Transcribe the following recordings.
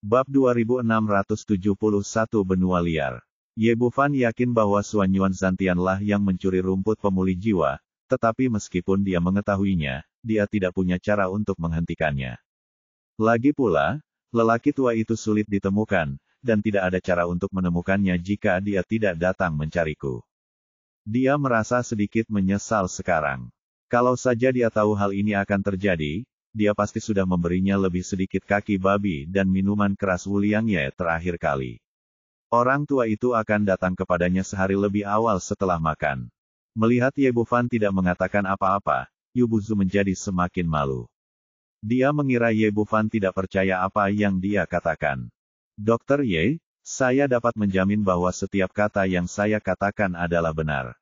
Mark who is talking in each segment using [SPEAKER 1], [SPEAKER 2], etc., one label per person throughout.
[SPEAKER 1] Bab 2671 Benua Liar. Ye Bufan yakin bahwa Xuan Yuan Zantianlah yang mencuri rumput pemulih jiwa, tetapi meskipun dia mengetahuinya, dia tidak punya cara untuk menghentikannya. Lagi pula, lelaki tua itu sulit ditemukan, dan tidak ada cara untuk menemukannya jika dia tidak datang mencariku. Dia merasa sedikit menyesal sekarang. Kalau saja dia tahu hal ini akan terjadi, dia pasti sudah memberinya lebih sedikit kaki babi dan minuman keras Wuliangye terakhir kali. Orang tua itu akan datang kepadanya sehari lebih awal setelah makan. Melihat Ye Bufan tidak mengatakan apa-apa, Yu Buzu menjadi semakin malu. Dia mengira Ye Bufan tidak percaya apa yang dia katakan. Dokter Ye, saya dapat menjamin bahwa setiap kata yang saya katakan adalah benar.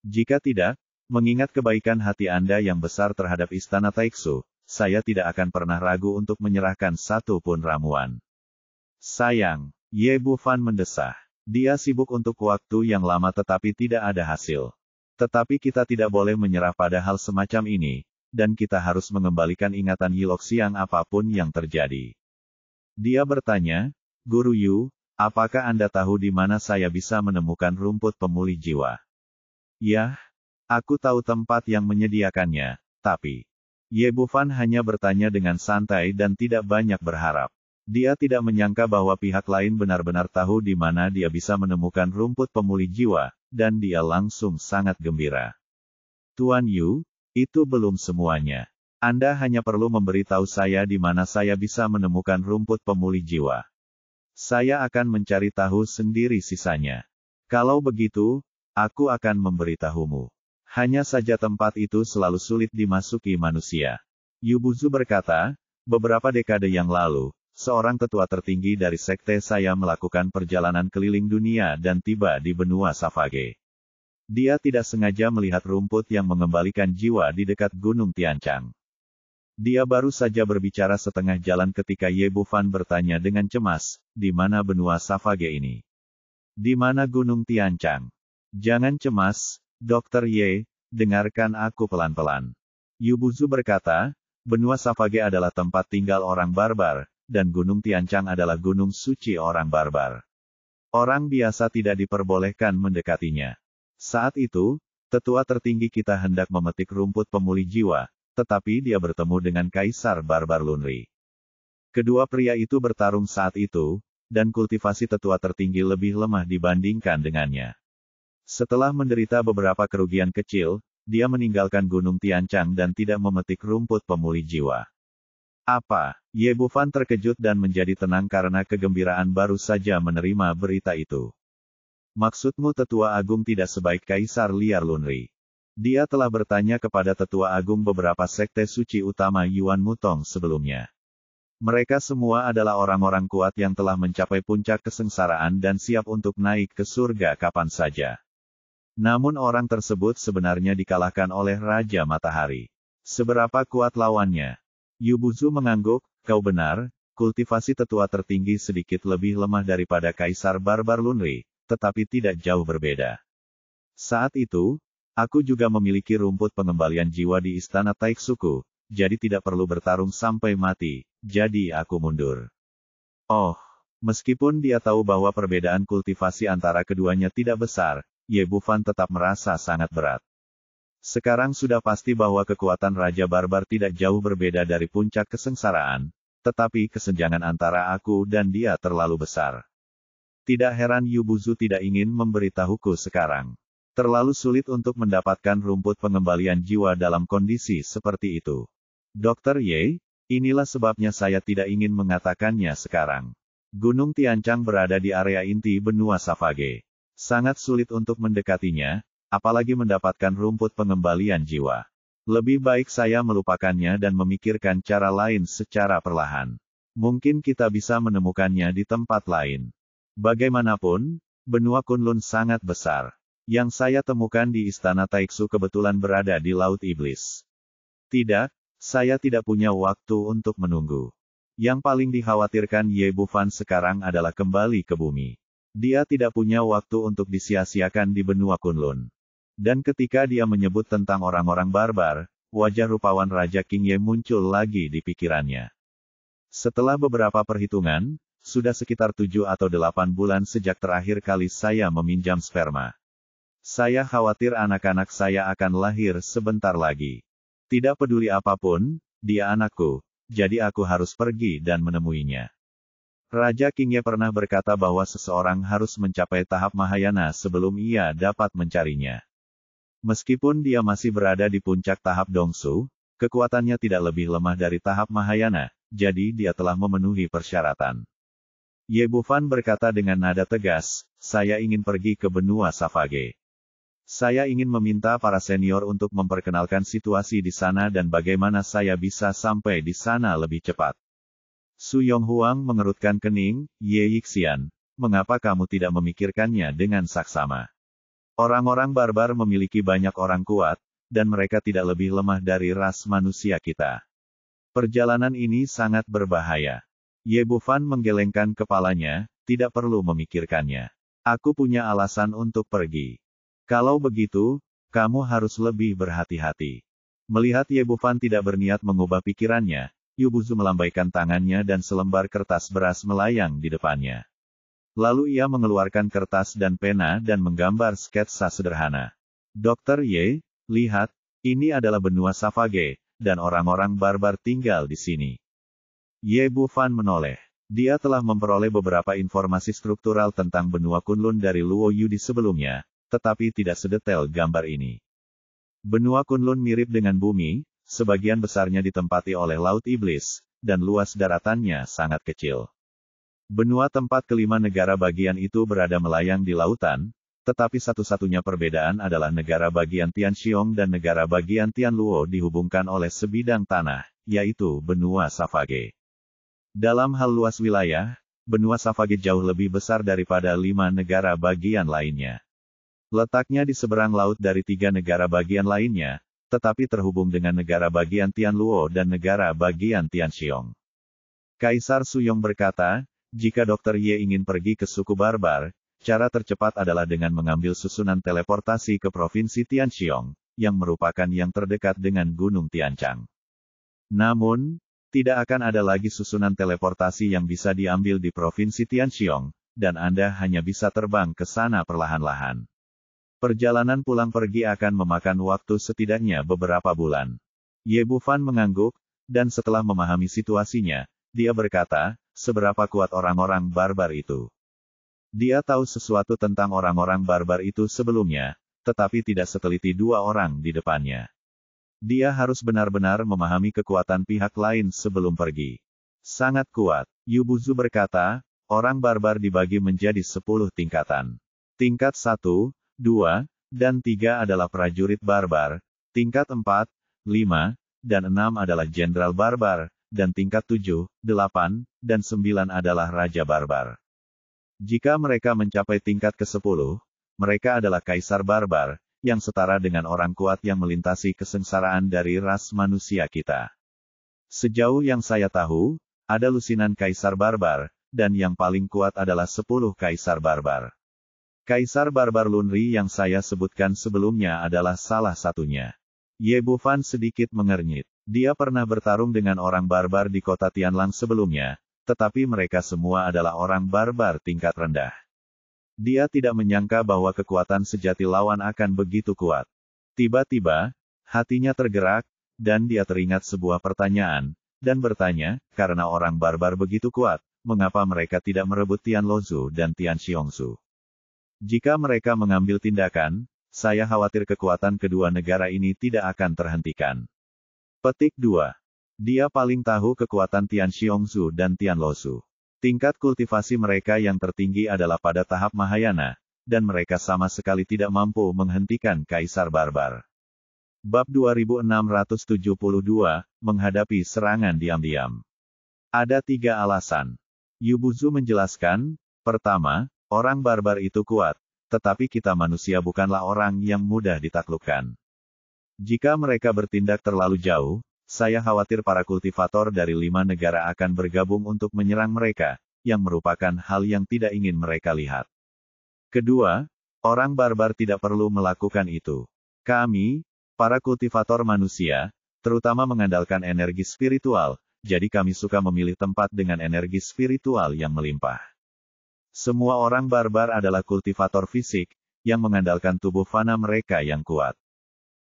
[SPEAKER 1] Jika tidak, mengingat kebaikan hati Anda yang besar terhadap Istana Taiksu, saya tidak akan pernah ragu untuk menyerahkan satu pun ramuan. Sayang, Ye Bufan mendesah. Dia sibuk untuk waktu yang lama tetapi tidak ada hasil. Tetapi kita tidak boleh menyerah pada hal semacam ini, dan kita harus mengembalikan ingatan Yiloxiang apapun yang terjadi. Dia bertanya, Guru Yu, apakah Anda tahu di mana saya bisa menemukan rumput pemulih jiwa? Yah, aku tahu tempat yang menyediakannya, tapi... Ye Bufan hanya bertanya dengan santai dan tidak banyak berharap. Dia tidak menyangka bahwa pihak lain benar-benar tahu di mana dia bisa menemukan rumput pemulih jiwa, dan dia langsung sangat gembira. Tuan Yu, itu belum semuanya. Anda hanya perlu memberitahu saya di mana saya bisa menemukan rumput pemulih jiwa. Saya akan mencari tahu sendiri sisanya. Kalau begitu, aku akan memberitahumu. Hanya saja tempat itu selalu sulit dimasuki manusia. Yu Buzu berkata, beberapa dekade yang lalu, seorang tetua tertinggi dari sekte saya melakukan perjalanan keliling dunia dan tiba di benua Savage. Dia tidak sengaja melihat rumput yang mengembalikan jiwa di dekat Gunung Tianchang. Dia baru saja berbicara setengah jalan ketika Ye Bufan bertanya dengan cemas, di mana benua Savage ini? Di mana Gunung Tianchang? Jangan cemas, Dokter Ye, dengarkan aku pelan-pelan. Yu Buzu berkata, benua Savage adalah tempat tinggal orang barbar, dan Gunung Tianchang adalah gunung suci orang barbar. Orang biasa tidak diperbolehkan mendekatinya. Saat itu, tetua tertinggi kita hendak memetik rumput pemulih jiwa, tetapi dia bertemu dengan Kaisar Barbar Lunri. Kedua pria itu bertarung saat itu, dan kultivasi tetua tertinggi lebih lemah dibandingkan dengannya. Setelah menderita beberapa kerugian kecil, dia meninggalkan Gunung Tianchang dan tidak memetik rumput pemulih jiwa. Apa? Ye Bufan terkejut dan menjadi tenang karena kegembiraan baru saja menerima berita itu. Maksudmu Tetua Agung tidak sebaik Kaisar Liar Lunri? Dia telah bertanya kepada Tetua Agung beberapa sekte suci utama Yuan Mutong sebelumnya. Mereka semua adalah orang-orang kuat yang telah mencapai puncak kesengsaraan dan siap untuk naik ke surga kapan saja. Namun orang tersebut sebenarnya dikalahkan oleh Raja Matahari. Seberapa kuat lawannya? Yu Buzu mengangguk, kau benar, kultivasi tetua tertinggi sedikit lebih lemah daripada Kaisar Barbar Lunri, tetapi tidak jauh berbeda. Saat itu, aku juga memiliki rumput pengembalian jiwa di Istana Taiksuku, jadi tidak perlu bertarung sampai mati, jadi aku mundur. Oh, meskipun dia tahu bahwa perbedaan kultivasi antara keduanya tidak besar, Ye Bufan tetap merasa sangat berat. Sekarang sudah pasti bahwa kekuatan Raja Barbar tidak jauh berbeda dari puncak kesengsaraan, tetapi kesenjangan antara aku dan dia terlalu besar. Tidak heran Yu Buzu tidak ingin memberitahuku sekarang. Terlalu sulit untuk mendapatkan rumput pengembalian jiwa dalam kondisi seperti itu. Dokter Ye, inilah sebabnya saya tidak ingin mengatakannya sekarang. Gunung Tianchang berada di area inti benua Savage. Sangat sulit untuk mendekatinya, apalagi mendapatkan rumput pengembalian jiwa. Lebih baik saya melupakannya dan memikirkan cara lain secara perlahan. Mungkin kita bisa menemukannya di tempat lain. Bagaimanapun, benua Kunlun sangat besar. Yang saya temukan di Istana Taiksu kebetulan berada di Laut Iblis. Tidak, saya tidak punya waktu untuk menunggu. Yang paling dikhawatirkan Ye Bufan sekarang adalah kembali ke bumi. Dia tidak punya waktu untuk disia-siakan di benua Kunlun. Dan ketika dia menyebut tentang orang-orang barbar, wajah rupawan Raja King Ye muncul lagi di pikirannya. Setelah beberapa perhitungan, sudah sekitar 7 atau 8 bulan sejak terakhir kali saya meminjam sperma. Saya khawatir anak-anak saya akan lahir sebentar lagi. Tidak peduli apapun, dia anakku, jadi aku harus pergi dan menemuinya. Raja Qingye pernah berkata bahwa seseorang harus mencapai tahap Mahayana sebelum ia dapat mencarinya. Meskipun dia masih berada di puncak tahap Dongsu, kekuatannya tidak lebih lemah dari tahap Mahayana, jadi dia telah memenuhi persyaratan. Ye Bufan berkata dengan nada tegas, saya ingin pergi ke benua Savage. Saya ingin meminta para senior untuk memperkenalkan situasi di sana dan bagaimana saya bisa sampai di sana lebih cepat. Su Yonghuang mengerutkan kening, Ye Yixian, mengapa kamu tidak memikirkannya dengan saksama? Orang-orang barbar memiliki banyak orang kuat, dan mereka tidak lebih lemah dari ras manusia kita. Perjalanan ini sangat berbahaya. Ye Bufan menggelengkan kepalanya, tidak perlu memikirkannya. Aku punya alasan untuk pergi. Kalau begitu, kamu harus lebih berhati-hati. Melihat Ye Bufan tidak berniat mengubah pikirannya, Yu Buzu melambaikan tangannya dan selembar kertas beras melayang di depannya. Lalu ia mengeluarkan kertas dan pena dan menggambar sketsa sederhana. Dokter Ye, lihat, ini adalah benua Savage, dan orang-orang barbar tinggal di sini. Ye Bufan menoleh. Dia telah memperoleh beberapa informasi struktural tentang benua Kunlun dari Luo Yudi sebelumnya, tetapi tidak sedetail gambar ini. Benua Kunlun mirip dengan bumi, sebagian besarnya ditempati oleh Laut Iblis, dan luas daratannya sangat kecil. Benua tempat kelima negara bagian itu berada melayang di lautan, tetapi satu-satunya perbedaan adalah negara bagian Tianxiong dan negara bagian Tianluo dihubungkan oleh sebidang tanah, yaitu benua Savage. Dalam hal luas wilayah, benua Savage jauh lebih besar daripada 5 negara bagian lainnya. Letaknya di seberang laut dari 3 negara bagian lainnya, tetapi terhubung dengan negara bagian Tianluo dan negara bagian Tianxiong. Kaisar Suyong berkata, jika Dr. Ye ingin pergi ke suku barbar, cara tercepat adalah dengan mengambil susunan teleportasi ke Provinsi Tianxiong, yang merupakan yang terdekat dengan Gunung Tianchang. Namun, tidak akan ada lagi susunan teleportasi yang bisa diambil di Provinsi Tianxiong, dan Anda hanya bisa terbang ke sana perlahan-lahan. Perjalanan pulang pergi akan memakan waktu setidaknya beberapa bulan. Ye Bufan mengangguk, dan setelah memahami situasinya, dia berkata, seberapa kuat orang-orang barbar itu. Dia tahu sesuatu tentang orang-orang barbar itu sebelumnya, tetapi tidak seteliti 2 orang di depannya. Dia harus benar-benar memahami kekuatan pihak lain sebelum pergi. Sangat kuat. Yu Buzu berkata, orang barbar dibagi menjadi 10 tingkatan. Tingkat 1, 2, dan 3 adalah prajurit barbar, tingkat 4, 5, dan 6 adalah jenderal barbar, dan tingkat 7, 8, dan 9 adalah raja barbar. Jika mereka mencapai tingkat ke-10, mereka adalah kaisar barbar, yang setara dengan orang kuat yang melintasi kesengsaraan dari ras manusia kita. Sejauh yang saya tahu, ada lusinan kaisar barbar, dan yang paling kuat adalah 10 kaisar barbar. Kaisar barbar Lunri yang saya sebutkan sebelumnya adalah salah satunya. Ye Bufan sedikit mengernyit. Dia pernah bertarung dengan orang barbar di kota Tianlang sebelumnya, tetapi mereka semua adalah orang barbar tingkat rendah. Dia tidak menyangka bahwa kekuatan sejati lawan akan begitu kuat. Tiba-tiba, hatinya tergerak, dan dia teringat sebuah pertanyaan, dan bertanya, karena orang barbar begitu kuat, mengapa mereka tidak merebut Tianlozu dan Tianxiongzu? Jika mereka mengambil tindakan, saya khawatir kekuatan kedua negara ini tidak akan terhentikan. Petik 2. Dia paling tahu kekuatan Tianxiongzu dan Tianlozu. Tingkat kultivasi mereka yang tertinggi adalah pada tahap Mahayana, dan mereka sama sekali tidak mampu menghentikan Kaisar Barbar. Bab 2672, menghadapi serangan diam-diam. Ada 3 alasan. Yu Buzu menjelaskan, pertama, orang barbar itu kuat, tetapi kita manusia bukanlah orang yang mudah ditaklukkan. Jika mereka bertindak terlalu jauh, saya khawatir para kultivator dari 5 negara akan bergabung untuk menyerang mereka, yang merupakan hal yang tidak ingin mereka lihat. Kedua, orang barbar tidak perlu melakukan itu. Kami, para kultivator manusia, terutama mengandalkan energi spiritual, jadi kami suka memilih tempat dengan energi spiritual yang melimpah. Semua orang barbar adalah kultivator fisik, yang mengandalkan tubuh fana mereka yang kuat.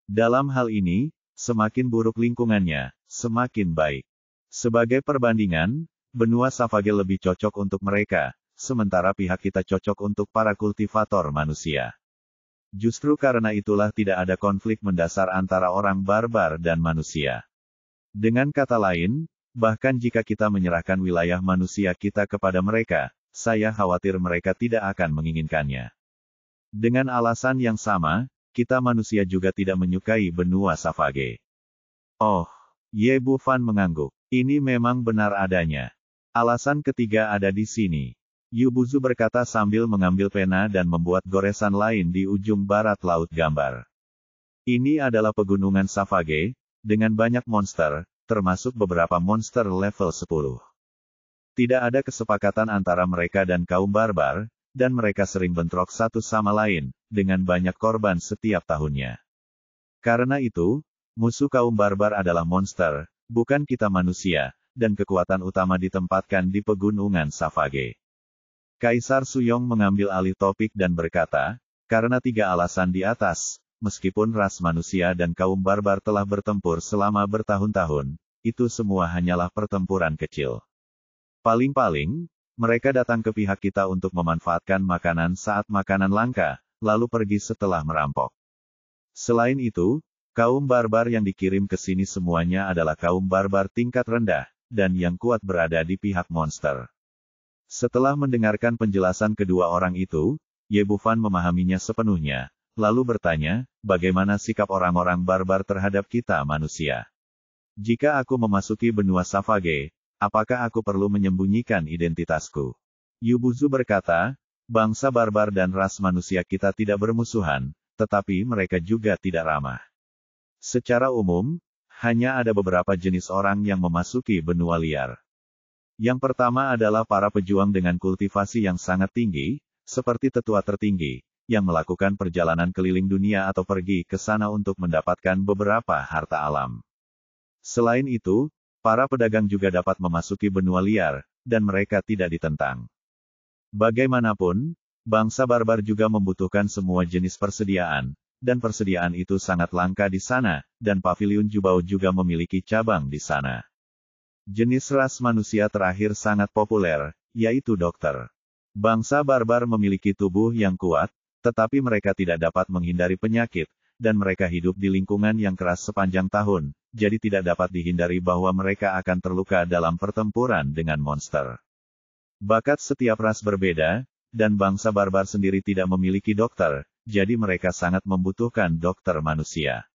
[SPEAKER 1] Dalam hal ini, semakin buruk lingkungannya, semakin baik. Sebagai perbandingan, benua Savage lebih cocok untuk mereka, sementara pihak kita cocok untuk para kultivator manusia. Justru karena itulah tidak ada konflik mendasar antara orang barbar dan manusia. Dengan kata lain, bahkan jika kita menyerahkan wilayah manusia kita kepada mereka, saya khawatir mereka tidak akan menginginkannya. Dengan alasan yang sama, kita manusia juga tidak menyukai benua Savage. Oh, Ye Bufan mengangguk. Ini memang benar adanya. Alasan ketiga ada di sini. Yu Buzu berkata sambil mengambil pena dan membuat goresan lain di ujung barat laut gambar. Ini adalah pegunungan Savage, dengan banyak monster, termasuk beberapa monster level 10. Tidak ada kesepakatan antara mereka dan kaum barbar, dan mereka sering bentrok satu sama lain, dengan banyak korban setiap tahunnya. Karena itu, musuh kaum barbar adalah monster, bukan kita manusia, dan kekuatan utama ditempatkan di pegunungan Savage. Kaisar Suyong mengambil alih topik dan berkata, karena 3 alasan di atas, meskipun ras manusia dan kaum barbar telah bertempur selama bertahun-tahun, itu semua hanyalah pertempuran kecil. Paling-paling, mereka datang ke pihak kita untuk memanfaatkan makanan saat makanan langka, lalu pergi setelah merampok. Selain itu, kaum barbar yang dikirim ke sini semuanya adalah kaum barbar tingkat rendah, dan yang kuat berada di pihak monster. Setelah mendengarkan penjelasan kedua orang itu, Ye Bufan memahaminya sepenuhnya, lalu bertanya, bagaimana sikap orang-orang barbar terhadap kita manusia? Jika aku memasuki benua Savage, apakah aku perlu menyembunyikan identitasku? Yu Buzu berkata, bangsa barbar dan ras manusia kita tidak bermusuhan, tetapi mereka juga tidak ramah. Secara umum, hanya ada beberapa jenis orang yang memasuki benua liar. Yang pertama adalah para pejuang dengan kultivasi yang sangat tinggi, seperti tetua tertinggi, yang melakukan perjalanan keliling dunia atau pergi ke sana untuk mendapatkan beberapa harta alam. Selain itu, para pedagang juga dapat memasuki benua liar, dan mereka tidak ditentang. Bagaimanapun, bangsa barbar juga membutuhkan semua jenis persediaan, dan persediaan itu sangat langka di sana, dan Paviliun Jubao juga memiliki cabang di sana. Jenis ras manusia terakhir sangat populer, yaitu dokter. Bangsa barbar memiliki tubuh yang kuat, tetapi mereka tidak dapat menghindari penyakit, dan mereka hidup di lingkungan yang keras sepanjang tahun, jadi tidak dapat dihindari bahwa mereka akan terluka dalam pertempuran dengan monster. Bakat setiap ras berbeda, dan bangsa barbar sendiri tidak memiliki dokter, jadi mereka sangat membutuhkan dokter manusia.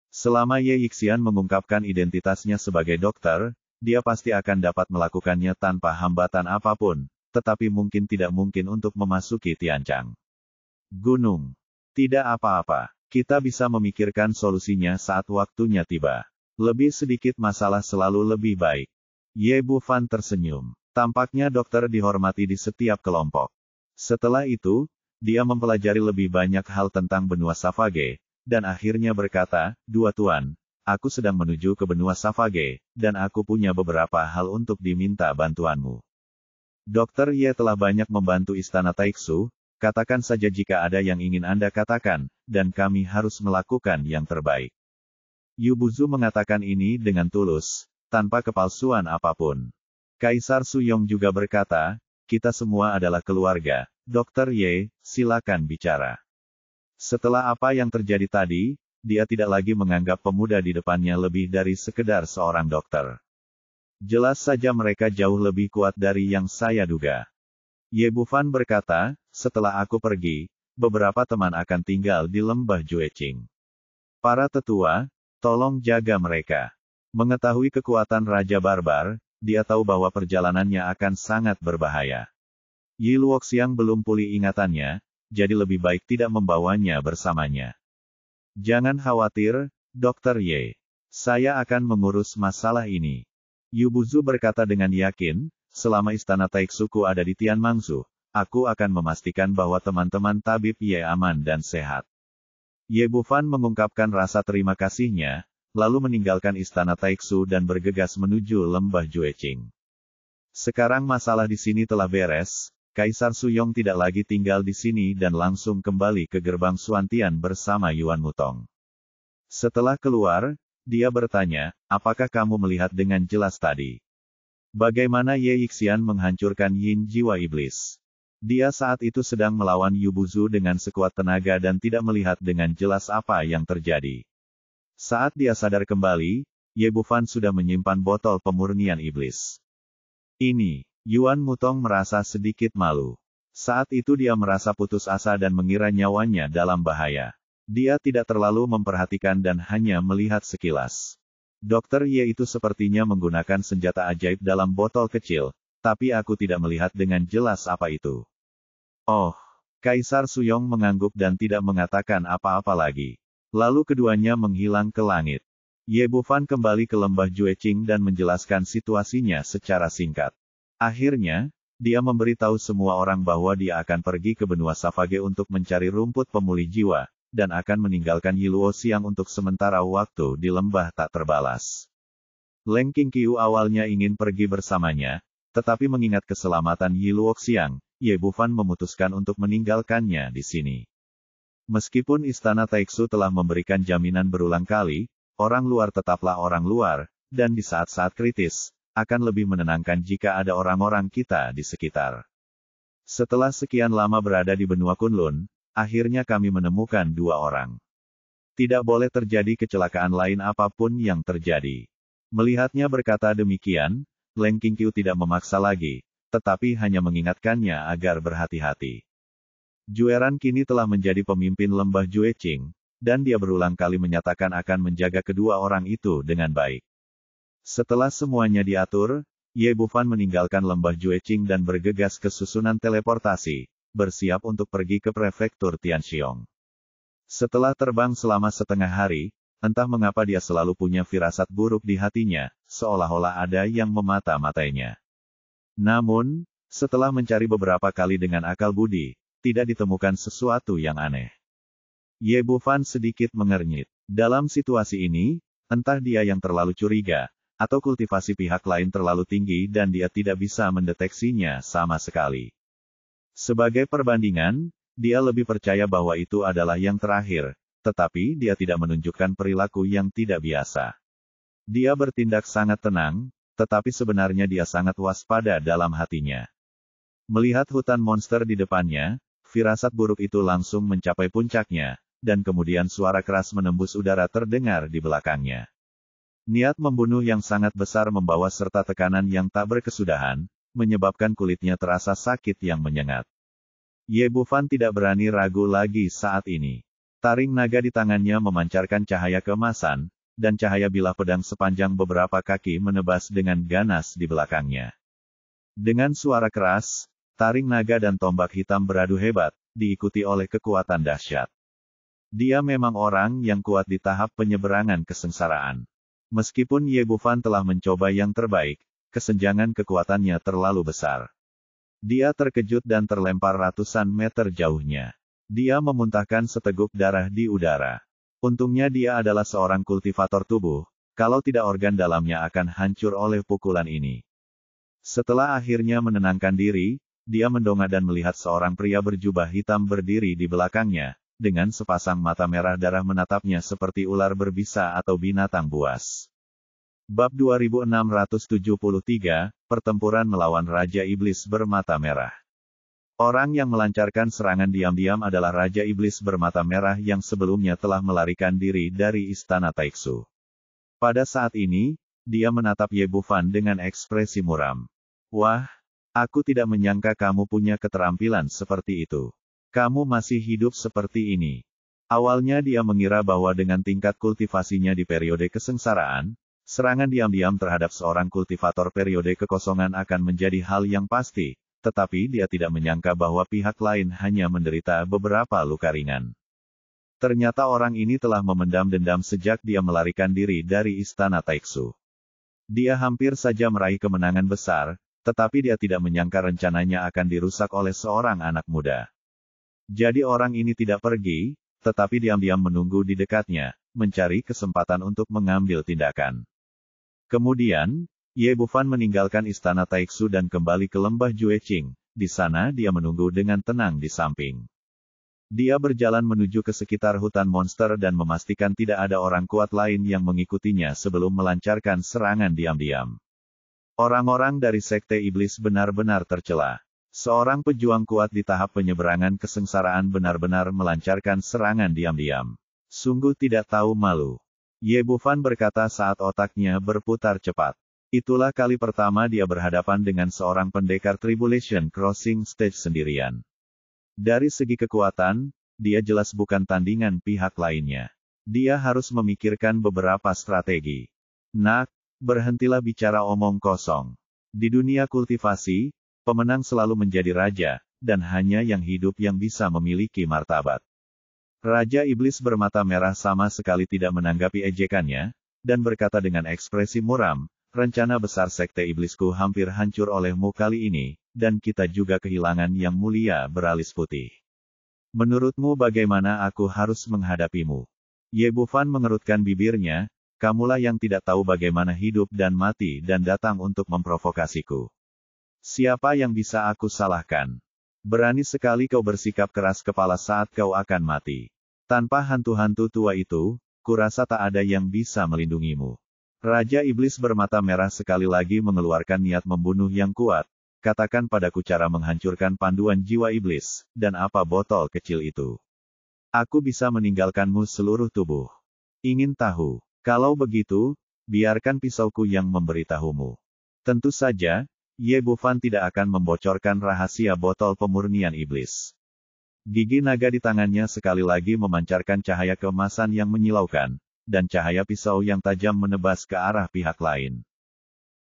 [SPEAKER 1] Selama Ye Yixian mengungkapkan identitasnya sebagai dokter, dia pasti akan dapat melakukannya tanpa hambatan apapun, tetapi mungkin tidak mungkin untuk memasuki Tianchang. Gunung. Tidak apa-apa. Kita bisa memikirkan solusinya saat waktunya tiba. Lebih sedikit masalah selalu lebih baik. Ye Bufan tersenyum. Tampaknya dokter dihormati di setiap kelompok. Setelah itu, dia mempelajari lebih banyak hal tentang benua Savage, dan akhirnya berkata, "Dua tuan, aku sedang menuju ke benua Savage, dan aku punya beberapa hal untuk diminta bantuanmu." Dokter Ye telah banyak membantu Istana Taiksu, katakan saja jika ada yang ingin Anda katakan, dan kami harus melakukan yang terbaik. Yu Buzu mengatakan ini dengan tulus, tanpa kepalsuan apapun. Kaisar Suyong juga berkata, kita semua adalah keluarga. Dokter Ye, silakan bicara. Setelah apa yang terjadi tadi, dia tidak lagi menganggap pemuda di depannya lebih dari sekedar seorang dokter. Jelas saja mereka jauh lebih kuat dari yang saya duga. Ye Bufan berkata, setelah aku pergi, beberapa teman akan tinggal di lembah Jueqing. Para tetua, tolong jaga mereka. Mengetahui kekuatan Raja Barbar, dia tahu bahwa perjalanannya akan sangat berbahaya. Yi Luoxiang belum pulih ingatannya, jadi lebih baik tidak membawanya bersamanya. Jangan khawatir, Dokter Ye. Saya akan mengurus masalah ini. Yu Buzu berkata dengan yakin, selama Istana Taiksuku ada di Tianmangsu, aku akan memastikan bahwa teman-teman tabib Ye aman dan sehat. Ye Bufan mengungkapkan rasa terima kasihnya, lalu meninggalkan istana Taiksu dan bergegas menuju lembah Jueqing. Sekarang masalah di sini telah beres, Kaisar Suyong tidak lagi tinggal di sini dan langsung kembali ke gerbang Xuantian bersama Yuan Wutong. Setelah keluar, dia bertanya, apakah kamu melihat dengan jelas tadi? Bagaimana Ye Yixian menghancurkan Yin jiwa iblis? Dia saat itu sedang melawan Yu Buzu dengan sekuat tenaga dan tidak melihat dengan jelas apa yang terjadi. Saat dia sadar kembali, Ye Bufan sudah menyimpan botol pemurnian iblis. Ini, Yuan Wutong merasa sedikit malu. Saat itu dia merasa putus asa dan mengira nyawanya dalam bahaya. Dia tidak terlalu memperhatikan dan hanya melihat sekilas. Dokter Ye itu sepertinya menggunakan senjata ajaib dalam botol kecil, tapi aku tidak melihat dengan jelas apa itu. Oh, Kaisar Suyong mengangguk dan tidak mengatakan apa-apa lagi. Lalu keduanya menghilang ke langit. Ye Bufan kembali ke lembah Jueqing dan menjelaskan situasinya secara singkat. Akhirnya, dia memberitahu semua orang bahwa dia akan pergi ke benua Savage untuk mencari rumput pemulih jiwa, dan akan meninggalkan Yi Luoxiang untuk sementara waktu di lembah tak terbalas. Leng Qingqiu awalnya ingin pergi bersamanya, tetapi mengingat keselamatan Yi Luoxiang, Ye Bufan memutuskan untuk meninggalkannya di sini. Meskipun Istana Taiksu telah memberikan jaminan berulang kali, orang luar tetaplah orang luar, dan di saat-saat kritis, akan lebih menenangkan jika ada orang-orang kita di sekitar. Setelah sekian lama berada di benua Kunlun, akhirnya kami menemukan 2 orang. Tidak boleh terjadi kecelakaan lain apapun yang terjadi. Melihatnya berkata demikian, Leng Qingqiu tidak memaksa lagi, tetapi hanya mengingatkannya agar berhati-hati. Jueran kini telah menjadi pemimpin lembah Jueqing, dan dia berulang kali menyatakan akan menjaga kedua orang itu dengan baik. Setelah semuanya diatur, Ye Bufan meninggalkan lembah Jueqing dan bergegas ke susunan teleportasi, bersiap untuk pergi ke prefektur Tianxiong. Setelah terbang selama setengah hari, entah mengapa dia selalu punya firasat buruk di hatinya, seolah-olah ada yang memata-matainya. Namun, setelah mencari beberapa kali dengan akal budi, tidak ditemukan sesuatu yang aneh. Ye Bufan sedikit mengernyit. Dalam situasi ini, entah dia yang terlalu curiga, atau kultivasi pihak lain terlalu tinggi dan dia tidak bisa mendeteksinya sama sekali. Sebagai perbandingan, dia lebih percaya bahwa itu adalah yang terakhir, tetapi dia tidak menunjukkan perilaku yang tidak biasa. Dia bertindak sangat tenang, tetapi sebenarnya dia sangat waspada dalam hatinya. Melihat hutan monster di depannya, firasat buruk itu langsung mencapai puncaknya, dan kemudian suara keras menembus udara terdengar di belakangnya. Niat membunuh yang sangat besar membawa serta tekanan yang tak berkesudahan, menyebabkan kulitnya terasa sakit yang menyengat. Ye Bufan tidak berani ragu lagi saat ini. Taring naga di tangannya memancarkan cahaya keemasan, dan cahaya bilah pedang sepanjang beberapa kaki menebas dengan ganas di belakangnya. Dengan suara keras, taring naga dan tombak hitam beradu hebat, diikuti oleh kekuatan dahsyat. Dia memang orang yang kuat di tahap penyeberangan kesengsaraan. Meskipun Ye Bufan telah mencoba yang terbaik, kesenjangan kekuatannya terlalu besar. Dia terkejut dan terlempar ratusan meter jauhnya. Dia memuntahkan seteguk darah di udara. Untungnya dia adalah seorang kultivator tubuh, kalau tidak organ dalamnya akan hancur oleh pukulan ini. Setelah akhirnya menenangkan diri, dia mendongak dan melihat seorang pria berjubah hitam berdiri di belakangnya, dengan sepasang mata merah darah menatapnya seperti ular berbisa atau binatang buas. Bab 2673, Pertempuran melawan Raja Iblis bermata merah. Orang yang melancarkan serangan diam-diam adalah Raja Iblis bermata merah yang sebelumnya telah melarikan diri dari Istana Taiksu. Pada saat ini, dia menatap Ye Bufan dengan ekspresi muram. Wah, aku tidak menyangka kamu punya keterampilan seperti itu. Kamu masih hidup seperti ini. Awalnya dia mengira bahwa dengan tingkat kultivasinya di periode kesengsaraan, serangan diam-diam terhadap seorang kultivator periode kekosongan akan menjadi hal yang pasti, tetapi dia tidak menyangka bahwa pihak lain hanya menderita beberapa luka ringan. Ternyata orang ini telah memendam dendam sejak dia melarikan diri dari Istana Taiksu. Dia hampir saja meraih kemenangan besar, tetapi dia tidak menyangka rencananya akan dirusak oleh seorang anak muda. Jadi orang ini tidak pergi, tetapi diam-diam menunggu di dekatnya, mencari kesempatan untuk mengambil tindakan. Kemudian, Ye Bufan meninggalkan istana Taixu dan kembali ke lembah Jueqing. Di sana dia menunggu dengan tenang di samping. Dia berjalan menuju ke sekitar hutan monster dan memastikan tidak ada orang kuat lain yang mengikutinya sebelum melancarkan serangan diam-diam. Orang-orang dari Sekte Iblis benar-benar tercela. Seorang pejuang kuat di tahap penyeberangan kesengsaraan benar-benar melancarkan serangan diam-diam. Sungguh tidak tahu malu. Ye Bufan berkata saat otaknya berputar cepat. Itulah kali pertama dia berhadapan dengan seorang pendekar Tribulation Crossing Stage sendirian. Dari segi kekuatan, dia jelas bukan tandingan pihak lainnya. Dia harus memikirkan beberapa strategi. Nak, berhentilah bicara omong kosong. Di dunia kultivasi, pemenang selalu menjadi raja, dan hanya yang hidup yang bisa memiliki martabat. Raja Iblis bermata merah sama sekali tidak menanggapi ejekannya, dan berkata dengan ekspresi muram, rencana besar Sekte Iblisku hampir hancur olehmu kali ini, dan kita juga kehilangan yang mulia beralis putih. Menurutmu bagaimana aku harus menghadapimu? Ye Bufan mengerutkan bibirnya, kamulah yang tidak tahu bagaimana hidup dan mati dan datang untuk memprovokasiku. Siapa yang bisa aku salahkan? Berani sekali kau bersikap keras kepala saat kau akan mati. Tanpa hantu-hantu tua itu, kurasa tak ada yang bisa melindungimu. Raja Iblis bermata merah sekali lagi mengeluarkan niat membunuh yang kuat. Katakan padaku cara menghancurkan panduan jiwa iblis, dan apa botol kecil itu. Aku bisa meninggalkanmu seluruh tubuh. Ingin tahu? Kalau begitu, biarkan pisauku yang memberitahumu. Tentu saja, Ye Bufan tidak akan membocorkan rahasia botol pemurnian iblis. Gigi naga di tangannya sekali lagi memancarkan cahaya keemasan yang menyilaukan, dan cahaya pisau yang tajam menebas ke arah pihak lain.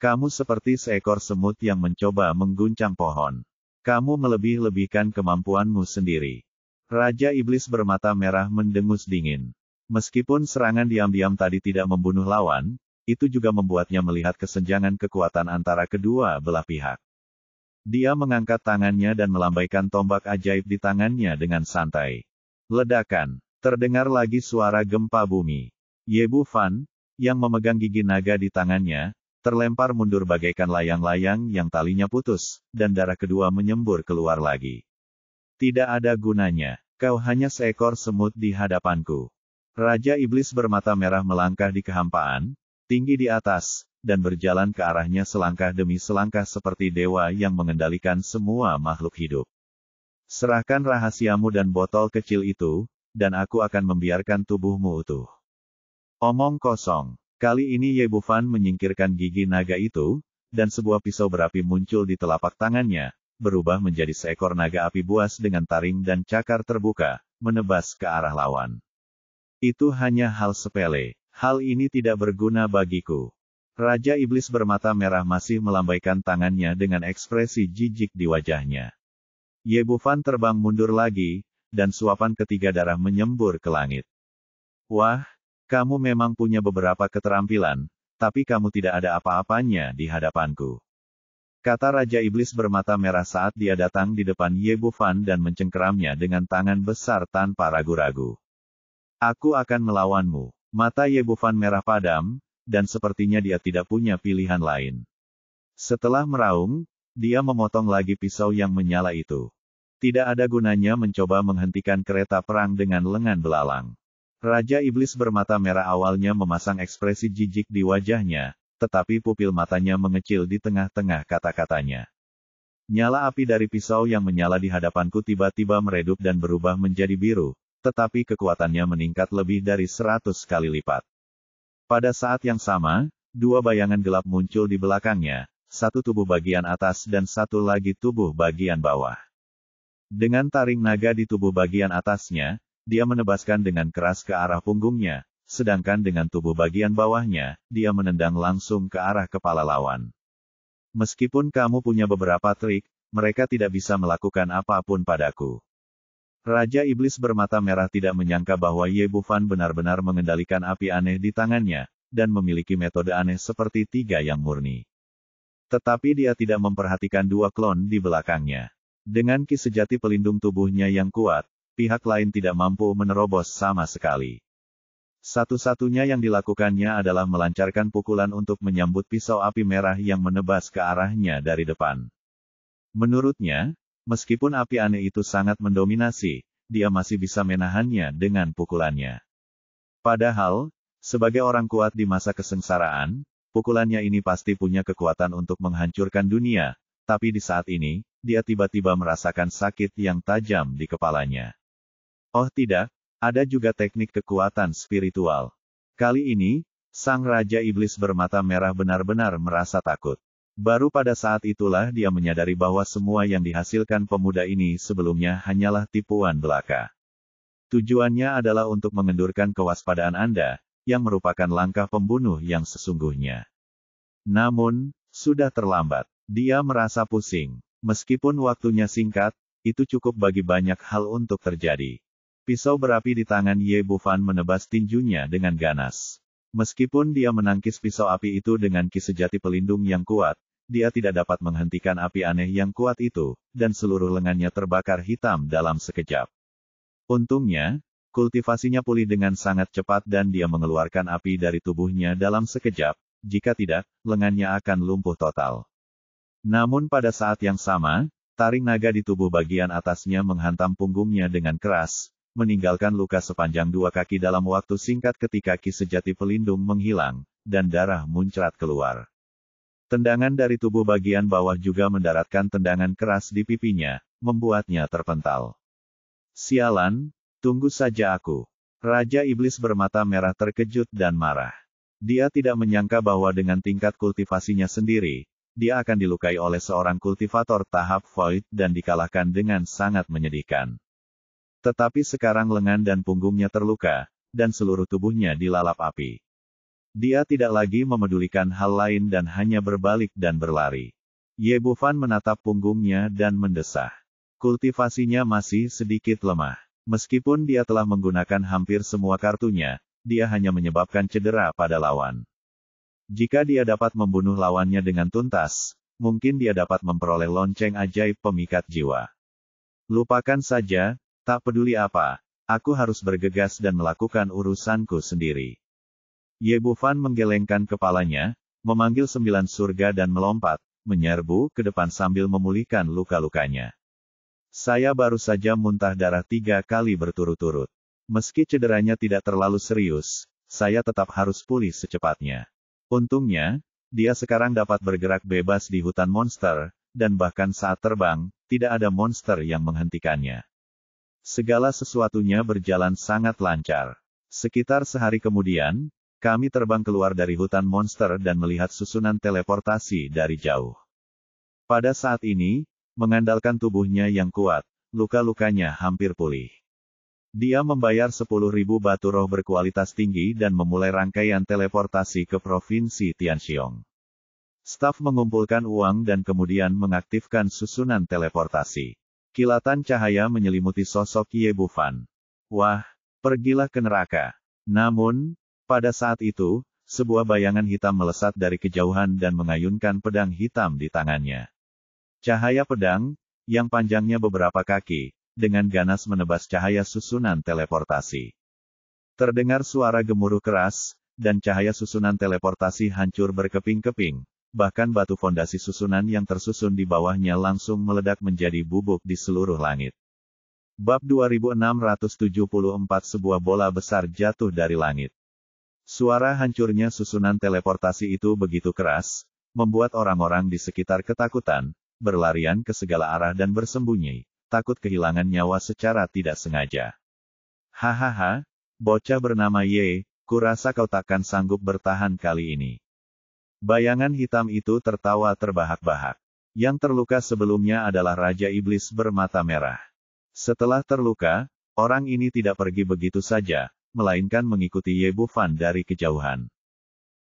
[SPEAKER 1] Kamu seperti seekor semut yang mencoba mengguncang pohon. Kamu melebih-lebihkan kemampuanmu sendiri. Raja Iblis bermata merah mendengus dingin. Meskipun serangan diam-diam tadi tidak membunuh lawan, itu juga membuatnya melihat kesenjangan kekuatan antara kedua belah pihak. Dia mengangkat tangannya dan melambaikan tombak ajaib di tangannya dengan santai. Ledakan. Terdengar lagi suara gempa bumi. Ye Bufan, yang memegang gigi naga di tangannya, terlempar mundur bagaikan layang-layang yang talinya putus, dan darah kedua menyembur keluar lagi. Tidak ada gunanya, kau hanya seekor semut di hadapanku. Raja Iblis bermata merah melangkah di kehampaan, tinggi di atas, dan berjalan ke arahnya selangkah demi selangkah seperti dewa yang mengendalikan semua makhluk hidup. Serahkan rahasiamu dan botol kecil itu, dan aku akan membiarkan tubuhmu utuh. Omong kosong. Kali ini Ye Bufan menyingkirkan gigi naga itu, dan sebuah pisau berapi muncul di telapak tangannya, berubah menjadi seekor naga api buas dengan taring dan cakar terbuka, menebas ke arah lawan. Itu hanya hal sepele. Hal ini tidak berguna bagiku. Raja Iblis bermata merah masih melambaikan tangannya dengan ekspresi jijik di wajahnya. Ye Bufan terbang mundur lagi, dan suapan ketiga darah menyembur ke langit. Wah! Kamu memang punya beberapa keterampilan, tapi kamu tidak ada apa-apanya di hadapanku. Kata Raja Iblis bermata merah saat dia datang di depan Ye Bufan dan mencengkeramnya dengan tangan besar tanpa ragu-ragu. Aku akan melawanmu. Mata Ye Bufan merah padam, dan sepertinya dia tidak punya pilihan lain. Setelah meraung, dia memotong lagi pisau yang menyala itu. Tidak ada gunanya mencoba menghentikan kereta perang dengan lengan belalang. Raja Iblis bermata merah awalnya memasang ekspresi jijik di wajahnya, tetapi pupil matanya mengecil di tengah-tengah kata-katanya. Nyala api dari pisau yang menyala di hadapanku tiba-tiba meredup dan berubah menjadi biru, tetapi kekuatannya meningkat lebih dari 100 kali lipat. Pada saat yang sama, dua bayangan gelap muncul di belakangnya, satu tubuh bagian atas dan satu lagi tubuh bagian bawah. Dengan taring naga di tubuh bagian atasnya, dia menebaskan dengan keras ke arah punggungnya, sedangkan dengan tubuh bagian bawahnya, dia menendang langsung ke arah kepala lawan. Meskipun kamu punya beberapa trik, mereka tidak bisa melakukan apapun padaku. Raja Iblis bermata merah tidak menyangka bahwa Ye Bufan benar-benar mengendalikan api aneh di tangannya, dan memiliki metode aneh seperti tiga yang murni. Tetapi dia tidak memperhatikan dua klon di belakangnya. Dengan ki sejati pelindung tubuhnya yang kuat, pihak lain tidak mampu menerobos sama sekali. Satu-satunya yang dilakukannya adalah melancarkan pukulan untuk menyambut pisau api merah yang menebas ke arahnya dari depan. Menurutnya, meskipun api aneh itu sangat mendominasi, dia masih bisa menahannya dengan pukulannya. Padahal, sebagai orang kuat di masa kesengsaraan, pukulannya ini pasti punya kekuatan untuk menghancurkan dunia, tapi di saat ini, dia tiba-tiba merasakan sakit yang tajam di kepalanya. Oh tidak, ada juga teknik kekuatan spiritual. Kali ini, sang Raja Iblis bermata merah benar-benar merasa takut. Baru pada saat itulah dia menyadari bahwa semua yang dihasilkan pemuda ini sebelumnya hanyalah tipuan belaka. Tujuannya adalah untuk mengendurkan kewaspadaan Anda, yang merupakan langkah pembunuh yang sesungguhnya. Namun, sudah terlambat. Dia merasa pusing. Meskipun waktunya singkat, itu cukup bagi banyak hal untuk terjadi. Pisau berapi di tangan Ye Bufan menebas tinjunya dengan ganas. Meskipun dia menangkis pisau api itu dengan ki sejati pelindung yang kuat, dia tidak dapat menghentikan api aneh yang kuat itu, dan seluruh lengannya terbakar hitam dalam sekejap. Untungnya, kultivasinya pulih dengan sangat cepat dan dia mengeluarkan api dari tubuhnya dalam sekejap, jika tidak, lengannya akan lumpuh total. Namun pada saat yang sama, taring naga di tubuh bagian atasnya menghantam punggungnya dengan keras, meninggalkan luka sepanjang 2 kaki dalam waktu singkat ketika ki sejati pelindung menghilang, dan darah muncrat keluar. Tendangan dari tubuh bagian bawah juga mendaratkan tendangan keras di pipinya, membuatnya terpental. Sialan, tunggu saja aku. Raja Iblis bermata merah terkejut dan marah. Dia tidak menyangka bahwa dengan tingkat kultivasinya sendiri, dia akan dilukai oleh seorang kultivator tahap Void dan dikalahkan dengan sangat menyedihkan. Tetapi sekarang lengan dan punggungnya terluka, dan seluruh tubuhnya dilalap api. Dia tidak lagi memedulikan hal lain dan hanya berbalik dan berlari. Ye Bufan menatap punggungnya dan mendesah. Kultivasinya masih sedikit lemah. Meskipun dia telah menggunakan hampir semua kartunya, dia hanya menyebabkan cedera pada lawan. Jika dia dapat membunuh lawannya dengan tuntas, mungkin dia dapat memperoleh lonceng ajaib pemikat jiwa. Lupakan saja. Tak peduli apa, aku harus bergegas dan melakukan urusanku sendiri. Ye Bufan menggelengkan kepalanya, memanggil 9 surga dan melompat, menyerbu ke depan sambil memulihkan luka-lukanya. Saya baru saja muntah darah 3 kali berturut-turut. Meski cederanya tidak terlalu serius, saya tetap harus pulih secepatnya. Untungnya, dia sekarang dapat bergerak bebas di hutan monster, dan bahkan saat terbang, tidak ada monster yang menghentikannya. Segala sesuatunya berjalan sangat lancar. Sekitar sehari kemudian, kami terbang keluar dari hutan monster dan melihat susunan teleportasi dari jauh. Pada saat ini, mengandalkan tubuhnya yang kuat, luka-lukanya hampir pulih. Dia membayar 10.000 batu roh berkualitas tinggi dan memulai rangkaian teleportasi ke Provinsi Tianxiong. Staf mengumpulkan uang dan kemudian mengaktifkan susunan teleportasi. Kilatan cahaya menyelimuti sosok Ye Bufan. Wah, pergilah ke neraka. Namun, pada saat itu, sebuah bayangan hitam melesat dari kejauhan dan mengayunkan pedang hitam di tangannya. Cahaya pedang, yang panjangnya beberapa kaki, dengan ganas menebas cahaya susunan teleportasi. Terdengar suara gemuruh keras, dan cahaya susunan teleportasi hancur berkeping-keping. Bahkan batu fondasi susunan yang tersusun di bawahnya langsung meledak menjadi bubuk di seluruh langit. Bab 2674 sebuah bola besar jatuh dari langit. Suara hancurnya susunan teleportasi itu begitu keras, membuat orang-orang di sekitar ketakutan, berlarian ke segala arah dan bersembunyi, takut kehilangan nyawa secara tidak sengaja. Hahaha, bocah bernama Ye, kurasa kau takkan sanggup bertahan kali ini. Bayangan hitam itu tertawa terbahak-bahak. Yang terluka sebelumnya adalah Raja Iblis bermata merah. Setelah terluka, orang ini tidak pergi begitu saja, melainkan mengikuti Ye Bufan dari kejauhan.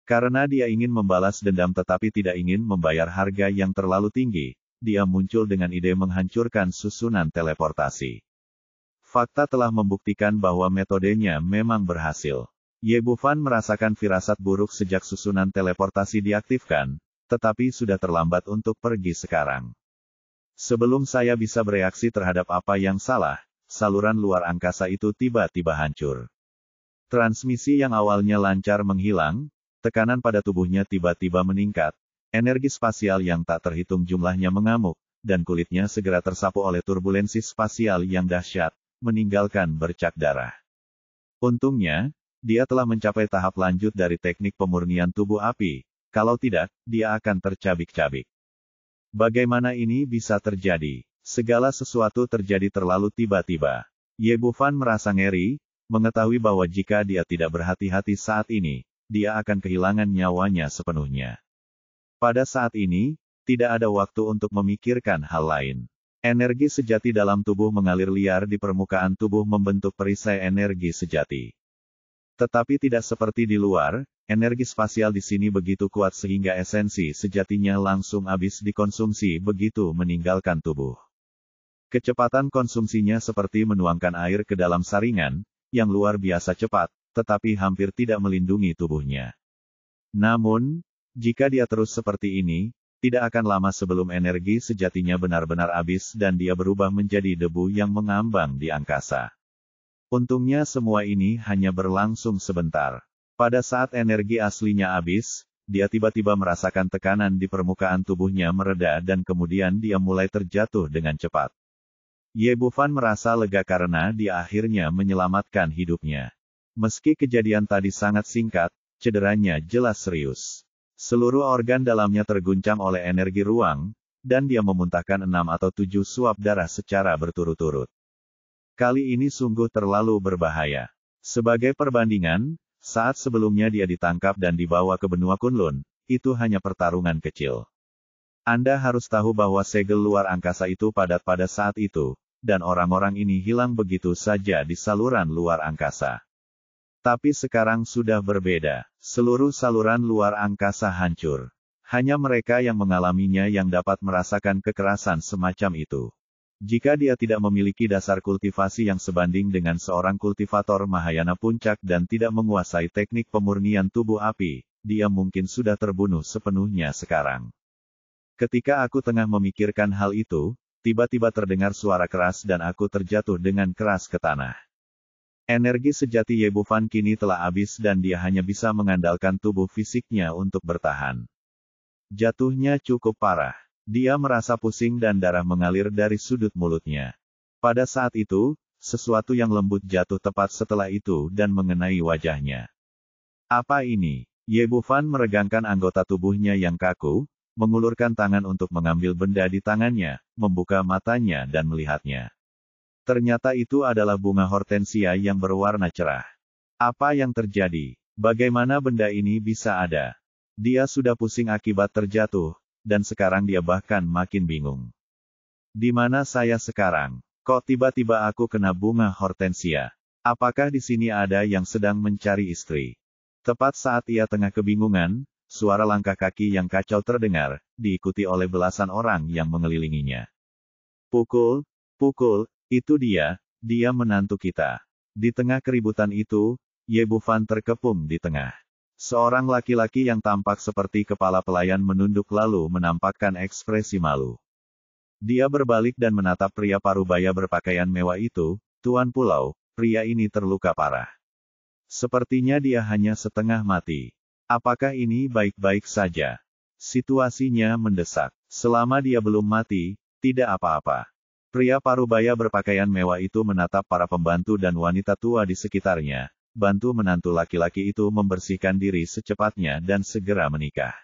[SPEAKER 1] Karena dia ingin membalas dendam tetapi tidak ingin membayar harga yang terlalu tinggi, dia muncul dengan ide menghancurkan susunan teleportasi. Fakta telah membuktikan bahwa metodenya memang berhasil. Ye Bufan merasakan firasat buruk sejak susunan teleportasi diaktifkan, tetapi sudah terlambat untuk pergi sekarang. Sebelum saya bisa bereaksi terhadap apa yang salah, saluran luar angkasa itu tiba-tiba hancur. Transmisi yang awalnya lancar menghilang, tekanan pada tubuhnya tiba-tiba meningkat, energi spasial yang tak terhitung jumlahnya mengamuk, dan kulitnya segera tersapu oleh turbulensi spasial yang dahsyat, meninggalkan bercak darah. Untungnya, dia telah mencapai tahap lanjut dari teknik pemurnian tubuh api, kalau tidak, dia akan tercabik-cabik. Bagaimana ini bisa terjadi? Segala sesuatu terjadi terlalu tiba-tiba. Ye Bufan merasa ngeri, mengetahui bahwa jika dia tidak berhati-hati saat ini, dia akan kehilangan nyawanya sepenuhnya. Pada saat ini, tidak ada waktu untuk memikirkan hal lain. Energi sejati dalam tubuh mengalir liar di permukaan tubuh membentuk perisai energi sejati. Tetapi tidak seperti di luar, energi spasial di sini begitu kuat sehingga esensi sejatinya langsung habis dikonsumsi begitu meninggalkan tubuh. Kecepatan konsumsinya seperti menuangkan air ke dalam saringan, yang luar biasa cepat, tetapi hampir tidak melindungi tubuhnya. Namun, jika dia terus seperti ini, tidak akan lama sebelum energi sejatinya benar-benar habis dan dia berubah menjadi debu yang mengambang di angkasa. Untungnya semua ini hanya berlangsung sebentar. Pada saat energi aslinya habis, dia tiba-tiba merasakan tekanan di permukaan tubuhnya mereda dan kemudian dia mulai terjatuh dengan cepat. Ye Bufan merasa lega karena dia akhirnya menyelamatkan hidupnya. Meski kejadian tadi sangat singkat, cederanya jelas serius. Seluruh organ dalamnya terguncang oleh energi ruang, dan dia memuntahkan 6 atau 7 suap darah secara berturut-turut. Kali ini sungguh terlalu berbahaya. Sebagai perbandingan, saat sebelumnya dia ditangkap dan dibawa ke benua Kunlun, itu hanya pertarungan kecil. Anda harus tahu bahwa segel luar angkasa itu padat pada saat itu, dan orang-orang ini hilang begitu saja di saluran luar angkasa. Tapi sekarang sudah berbeda. Seluruh saluran luar angkasa hancur. Hanya mereka yang mengalaminya yang dapat merasakan kekerasan semacam itu. Jika dia tidak memiliki dasar kultivasi yang sebanding dengan seorang kultivator Mahayana Puncak dan tidak menguasai teknik pemurnian tubuh api, dia mungkin sudah terbunuh sepenuhnya sekarang. Ketika aku tengah memikirkan hal itu, tiba-tiba terdengar suara keras dan aku terjatuh dengan keras ke tanah. Energi sejati Ye Bufan kini telah habis dan dia hanya bisa mengandalkan tubuh fisiknya untuk bertahan. Jatuhnya cukup parah. Dia merasa pusing dan darah mengalir dari sudut mulutnya. Pada saat itu, sesuatu yang lembut jatuh tepat setelah itu dan mengenai wajahnya. Apa ini? Ye Bufan meregangkan anggota tubuhnya yang kaku, mengulurkan tangan untuk mengambil benda di tangannya, membuka matanya dan melihatnya. Ternyata itu adalah bunga hortensia yang berwarna cerah. Apa yang terjadi? Bagaimana benda ini bisa ada? Dia sudah pusing akibat terjatuh, dan sekarang dia bahkan makin bingung. Di mana saya sekarang? Kok tiba-tiba aku kena bunga hortensia? Apakah di sini ada yang sedang mencari istri? Tepat saat ia tengah kebingungan, suara langkah kaki yang kacau terdengar, diikuti oleh belasan orang yang mengelilinginya. Pukul, itu dia menantu kita. Di tengah keributan itu, Ye Bufan terkepung di tengah. Seorang laki-laki yang tampak seperti kepala pelayan menunduk lalu menampakkan ekspresi malu. Dia berbalik dan menatap pria parubaya berpakaian mewah itu, Tuan Pulau, pria ini terluka parah. Sepertinya dia hanya setengah mati. Apakah ini baik-baik saja? Situasinya mendesak. Selama dia belum mati, tidak apa-apa. Pria parubaya berpakaian mewah itu menatap para pembantu dan wanita tua di sekitarnya. Bantu menantu laki-laki itu membersihkan diri secepatnya dan segera menikah.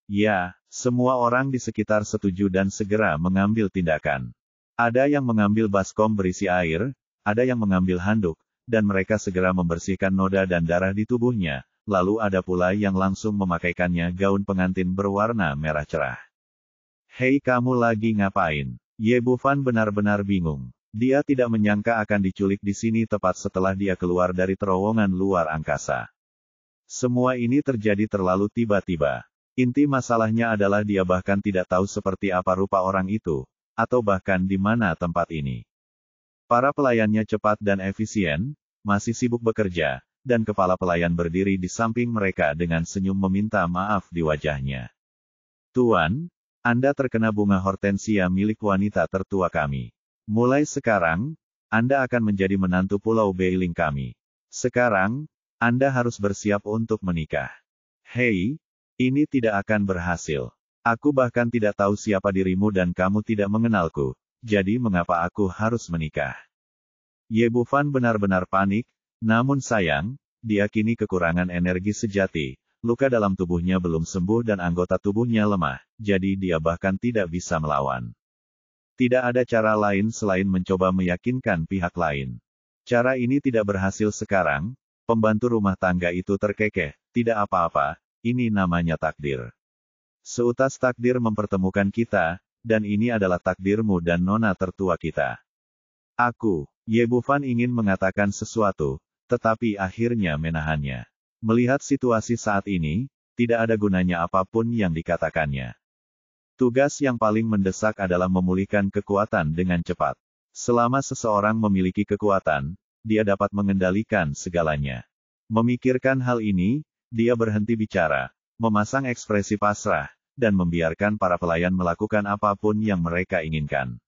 [SPEAKER 1] Ya, semua orang di sekitar setuju dan segera mengambil tindakan. Ada yang mengambil baskom berisi air, ada yang mengambil handuk, dan mereka segera membersihkan noda dan darah di tubuhnya, lalu ada pula yang langsung memakaikannya gaun pengantin berwarna merah cerah. Hei, kamu lagi ngapain? Ye Bufan benar-benar bingung. Dia tidak menyangka akan diculik di sini tepat setelah dia keluar dari terowongan luar angkasa. Semua ini terjadi terlalu tiba-tiba. Inti masalahnya adalah dia bahkan tidak tahu seperti apa rupa orang itu, atau bahkan di mana tempat ini. Para pelayannya cepat dan efisien, masih sibuk bekerja, dan kepala pelayan berdiri di samping mereka dengan senyum meminta maaf di wajahnya. Tuan, Anda terkena bunga hortensia milik wanita tertua kami. Mulai sekarang, Anda akan menjadi menantu Pulau Beiling kami. Sekarang, Anda harus bersiap untuk menikah. Hei, ini tidak akan berhasil. Aku bahkan tidak tahu siapa dirimu dan kamu tidak mengenalku, jadi mengapa aku harus menikah? Ye Bufan benar-benar panik, namun sayang, dia kini kekurangan energi sejati, luka dalam tubuhnya belum sembuh dan anggota tubuhnya lemah, jadi dia bahkan tidak bisa melawan. Tidak ada cara lain selain mencoba meyakinkan pihak lain. Cara ini tidak berhasil sekarang, pembantu rumah tangga itu terkekeh, tidak apa-apa, ini namanya takdir. Seutas takdir mempertemukan kita, dan ini adalah takdirmu dan nona tertua kita. Ye Bufan ingin mengatakan sesuatu, tetapi akhirnya menahannya. Melihat situasi saat ini, tidak ada gunanya apapun yang dikatakannya. Tugas yang paling mendesak adalah memulihkan kekuatan dengan cepat. Selama seseorang memiliki kekuatan, dia dapat mengendalikan segalanya. Memikirkan hal ini, dia berhenti bicara, memasang ekspresi pasrah, dan membiarkan para pelayan melakukan apapun yang mereka inginkan.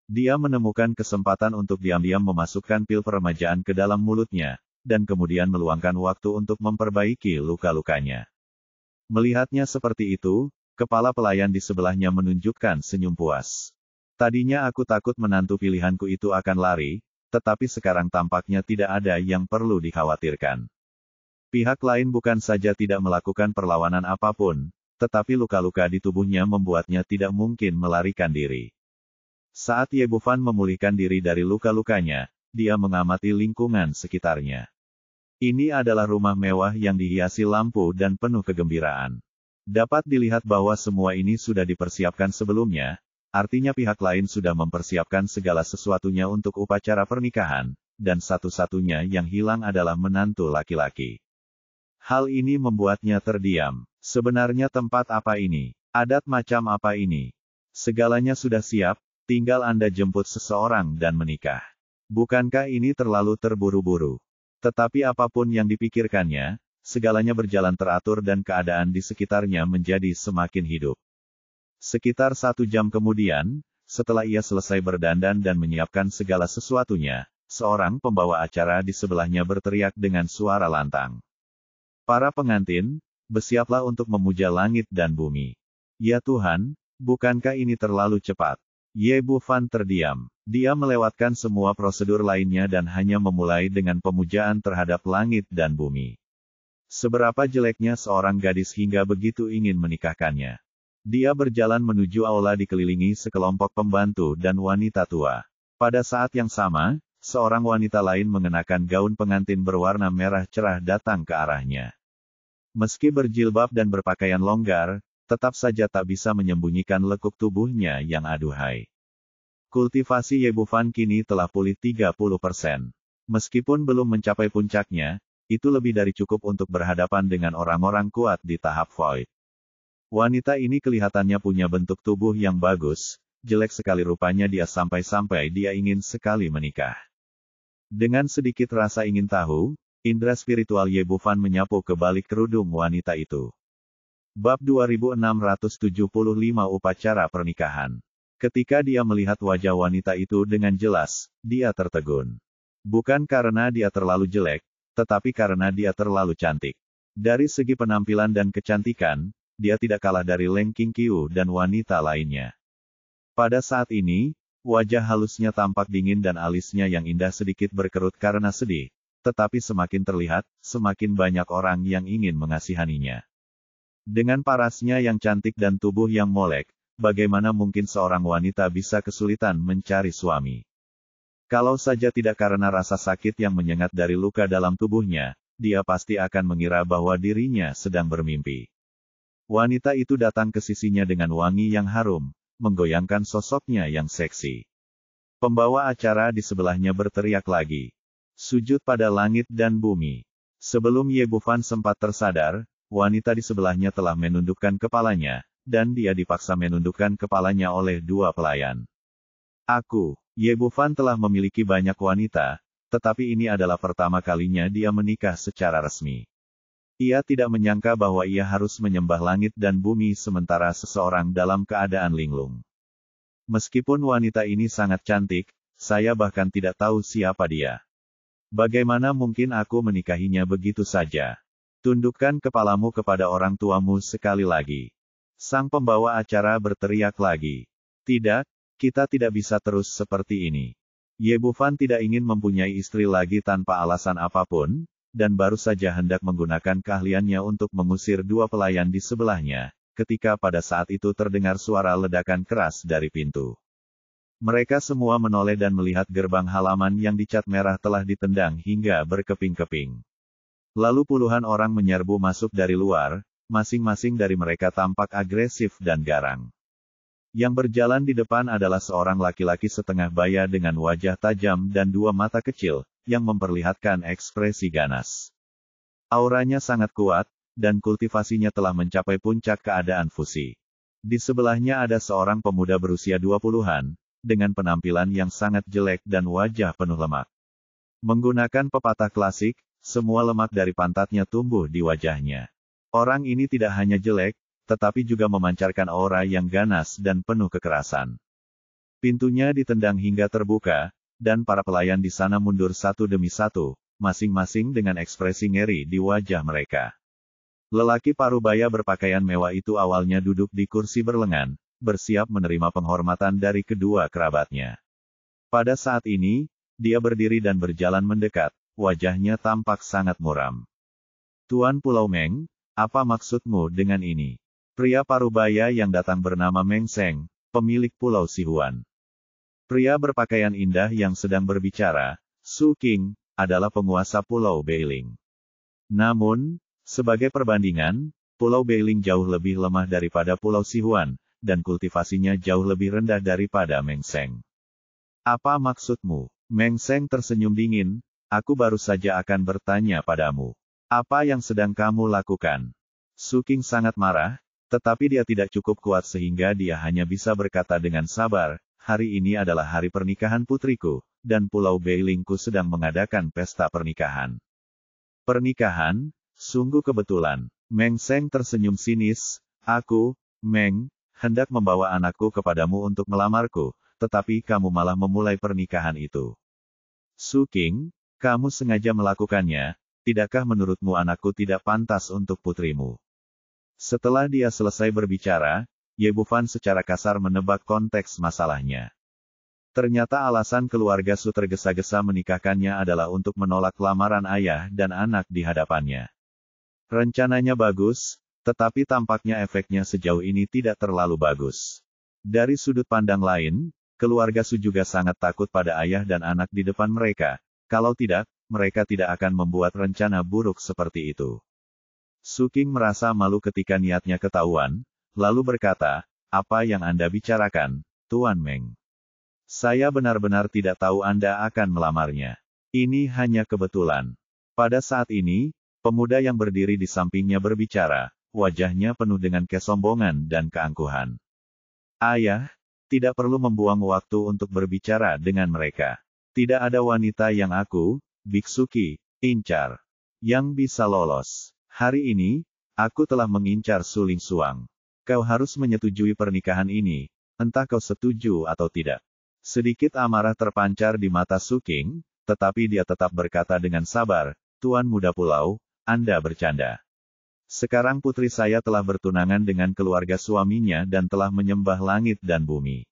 [SPEAKER 1] Dia menemukan kesempatan untuk diam-diam memasukkan pil peremajaan ke dalam mulutnya, dan kemudian meluangkan waktu untuk memperbaiki luka-lukanya. Melihatnya seperti itu, kepala pelayan di sebelahnya menunjukkan senyum puas. Tadinya aku takut menantu pilihanku itu akan lari, tetapi sekarang tampaknya tidak ada yang perlu dikhawatirkan. Pihak lain bukan saja tidak melakukan perlawanan apapun, tetapi luka-luka di tubuhnya membuatnya tidak mungkin melarikan diri. Saat Ye Bufan memulihkan diri dari luka-lukanya, dia mengamati lingkungan sekitarnya. Ini adalah rumah mewah yang dihiasi lampu dan penuh kegembiraan. Dapat dilihat bahwa semua ini sudah dipersiapkan sebelumnya, artinya pihak lain sudah mempersiapkan segala sesuatunya untuk upacara pernikahan, dan satu-satunya yang hilang adalah menantu laki-laki. Hal ini membuatnya terdiam. Sebenarnya tempat apa ini? Adat macam apa ini? Segalanya sudah siap, tinggal Anda jemput seseorang dan menikah. Bukankah ini terlalu terburu-buru? Tetapi apapun yang dipikirkannya, segalanya berjalan teratur dan keadaan di sekitarnya menjadi semakin hidup. Sekitar 1 jam kemudian, setelah ia selesai berdandan dan menyiapkan segala sesuatunya, seorang pembawa acara di sebelahnya berteriak dengan suara lantang. Para pengantin, bersiaplah untuk memuja langit dan bumi. Ya Tuhan, bukankah ini terlalu cepat? Ye Bufan terdiam. Dia melewatkan semua prosedur lainnya dan hanya memulai dengan pemujaan terhadap langit dan bumi. Seberapa jeleknya seorang gadis hingga begitu ingin menikahkannya. Dia berjalan menuju aula dikelilingi sekelompok pembantu dan wanita tua. Pada saat yang sama, seorang wanita lain mengenakan gaun pengantin berwarna merah cerah datang ke arahnya. Meski berjilbab dan berpakaian longgar, tetap saja tak bisa menyembunyikan lekuk tubuhnya yang aduhai. Kultivasi Ye Bufan kini telah pulih 30%. Meskipun belum mencapai puncaknya, itu lebih dari cukup untuk berhadapan dengan orang-orang kuat di tahap void. Wanita ini kelihatannya punya bentuk tubuh yang bagus, jelek sekali rupanya dia sampai-sampai dia ingin sekali menikah. Dengan sedikit rasa ingin tahu, indera spiritual Ye Bufan menyapu ke balik kerudung wanita itu. Bab 2675 Upacara Pernikahan. Ketika dia melihat wajah wanita itu dengan jelas, dia tertegun. Bukan karena dia terlalu jelek, tetapi karena dia terlalu cantik. Dari segi penampilan dan kecantikan, dia tidak kalah dari Leng Qingqiu dan wanita lainnya. Pada saat ini, wajah halusnya tampak dingin dan alisnya yang indah sedikit berkerut karena sedih, tetapi semakin terlihat, semakin banyak orang yang ingin mengasihaninya. Dengan parasnya yang cantik dan tubuh yang molek, bagaimana mungkin seorang wanita bisa kesulitan mencari suami? Kalau saja tidak karena rasa sakit yang menyengat dari luka dalam tubuhnya, dia pasti akan mengira bahwa dirinya sedang bermimpi. Wanita itu datang ke sisinya dengan wangi yang harum, menggoyangkan sosoknya yang seksi. Pembawa acara di sebelahnya berteriak lagi. Sujud pada langit dan bumi. Sebelum Ye Bufan sempat tersadar, wanita di sebelahnya telah menundukkan kepalanya, dan dia dipaksa menundukkan kepalanya oleh 2 pelayan. Ye Bufan telah memiliki banyak wanita, tetapi ini adalah pertama kalinya dia menikah secara resmi. Ia tidak menyangka bahwa ia harus menyembah langit dan bumi sementara seseorang dalam keadaan linglung. Meskipun wanita ini sangat cantik, saya bahkan tidak tahu siapa dia. Bagaimana mungkin aku menikahinya begitu saja? Tundukkan kepalamu kepada orang tuamu sekali lagi. Sang pembawa acara berteriak lagi. Tidak, kita tidak bisa terus seperti ini. Ye Bufan tidak ingin mempunyai istri lagi tanpa alasan apapun, dan baru saja hendak menggunakan keahliannya untuk mengusir dua pelayan di sebelahnya, ketika pada saat itu terdengar suara ledakan keras dari pintu. Mereka semua menoleh dan melihat gerbang halaman yang dicat merah telah ditendang hingga berkeping-keping. Lalu puluhan orang menyerbu masuk dari luar, masing-masing dari mereka tampak agresif dan garang. Yang berjalan di depan adalah seorang laki-laki setengah baya dengan wajah tajam dan dua mata kecil, yang memperlihatkan ekspresi ganas. Auranya sangat kuat, dan kultivasinya telah mencapai puncak keadaan fusi. Di sebelahnya ada seorang pemuda berusia 20-an, dengan penampilan yang sangat jelek dan wajah penuh lemak. Menggunakan pepatah klasik, semua lemak dari pantatnya tumbuh di wajahnya. Orang ini tidak hanya jelek, tetapi juga memancarkan aura yang ganas dan penuh kekerasan. Pintunya ditendang hingga terbuka, dan para pelayan di sana mundur satu demi satu, masing-masing dengan ekspresi ngeri di wajah mereka. Lelaki parubaya berpakaian mewah itu awalnya duduk di kursi berlengan, bersiap menerima penghormatan dari kedua kerabatnya. Pada saat ini, dia berdiri dan berjalan mendekat, wajahnya tampak sangat muram. Tuan Pulau Meng, apa maksudmu dengan ini? Pria parubaya yang datang bernama Meng Seng, pemilik Pulau Sihuan. Pria berpakaian indah yang sedang berbicara, Su King, adalah penguasa Pulau Beiling. Namun, sebagai perbandingan, Pulau Beiling jauh lebih lemah daripada Pulau Sihuan, dan kultivasinya jauh lebih rendah daripada Meng Seng. Apa maksudmu? Meng Seng tersenyum dingin, aku baru saja akan bertanya padamu. Apa yang sedang kamu lakukan? Su King sangat marah, tetapi dia tidak cukup kuat sehingga dia hanya bisa berkata dengan sabar, hari ini adalah hari pernikahan putriku, dan Pulau Beilingku sedang mengadakan pesta pernikahan. Pernikahan? Sungguh kebetulan. Meng Seng tersenyum sinis, aku, Meng, hendak membawa anakku kepadamu untuk melamarku, tetapi kamu malah memulai pernikahan itu. Su King, kamu sengaja melakukannya, tidakkah menurutmu anakku tidak pantas untuk putrimu? Setelah dia selesai berbicara, Ye Bufan secara kasar menebak konteks masalahnya. Ternyata alasan keluarga Su tergesa-gesa menikahkannya adalah untuk menolak lamaran ayah dan anak di hadapannya. Rencananya bagus, tetapi tampaknya efeknya sejauh ini tidak terlalu bagus. Dari sudut pandang lain, keluarga Su juga sangat takut pada ayah dan anak di depan mereka, kalau tidak, mereka tidak akan membuat rencana buruk seperti itu. Su King merasa malu ketika niatnya ketahuan, lalu berkata, apa yang Anda bicarakan, Tuan Meng? Saya benar-benar tidak tahu Anda akan melamarnya. Ini hanya kebetulan. Pada saat ini, pemuda yang berdiri di sampingnya berbicara, wajahnya penuh dengan kesombongan dan keangkuhan. Ayah, tidak perlu membuang waktu untuk berbicara dengan mereka. Tidak ada wanita yang aku, Biksuki, incar, yang bisa lolos. Hari ini, aku telah mengincar Su Lingsuang. Kau harus menyetujui pernikahan ini, entah kau setuju atau tidak. Sedikit amarah terpancar di mata Su King, tetapi dia tetap berkata dengan sabar, Tuan Muda Pulau, Anda bercanda. Sekarang putri saya telah bertunangan dengan keluarga suaminya dan telah menyembah langit dan bumi.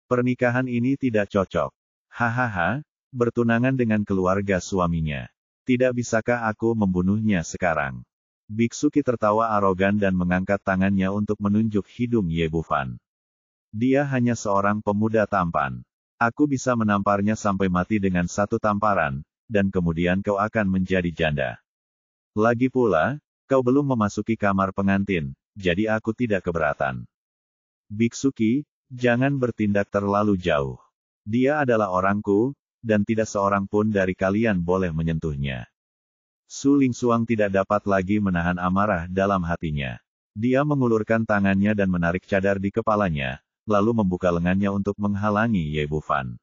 [SPEAKER 1] Pernikahan ini tidak cocok. Hahaha, bertunangan dengan keluarga suaminya. Tidak bisakah aku membunuhnya sekarang? Biksuki tertawa arogan dan mengangkat tangannya untuk menunjuk hidung Ye Bufan. Dia hanya seorang pemuda tampan. Aku bisa menamparnya sampai mati dengan satu tamparan, dan kemudian kau akan menjadi janda. Lagi pula, kau belum memasuki kamar pengantin, jadi aku tidak keberatan. Biksuki, jangan bertindak terlalu jauh. Dia adalah orangku, dan tidak seorang pun dari kalian boleh menyentuhnya. Su Lingsuang tidak dapat lagi menahan amarah dalam hatinya. Dia mengulurkan tangannya dan menarik cadar di kepalanya, lalu membuka lengannya untuk menghalangi Ye Bufan.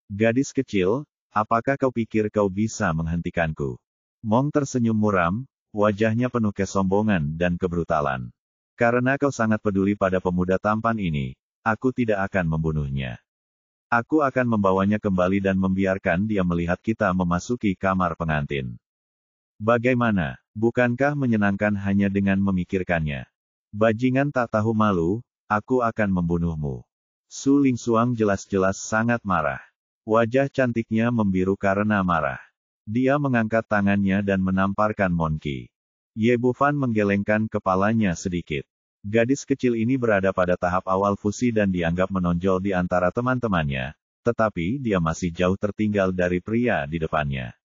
[SPEAKER 1] Gadis kecil, apakah kau pikir kau bisa menghentikanku? Mong tersenyum muram, wajahnya penuh kesombongan dan kebrutalan. Karena kau sangat peduli pada pemuda tampan ini, aku tidak akan membunuhnya. Aku akan membawanya kembali dan membiarkan dia melihat kita memasuki kamar pengantin. Bagaimana? Bukankah menyenangkan hanya dengan memikirkannya? Bajingan tak tahu malu, aku akan membunuhmu. Su Lingsuang jelas-jelas sangat marah. Wajah cantiknya membiru karena marah. Dia mengangkat tangannya dan menamparkan Monkey. Ye Bufan menggelengkan kepalanya sedikit. Gadis kecil ini berada pada tahap awal fusi dan dianggap menonjol di antara teman-temannya, tetapi dia masih jauh tertinggal dari pria di depannya.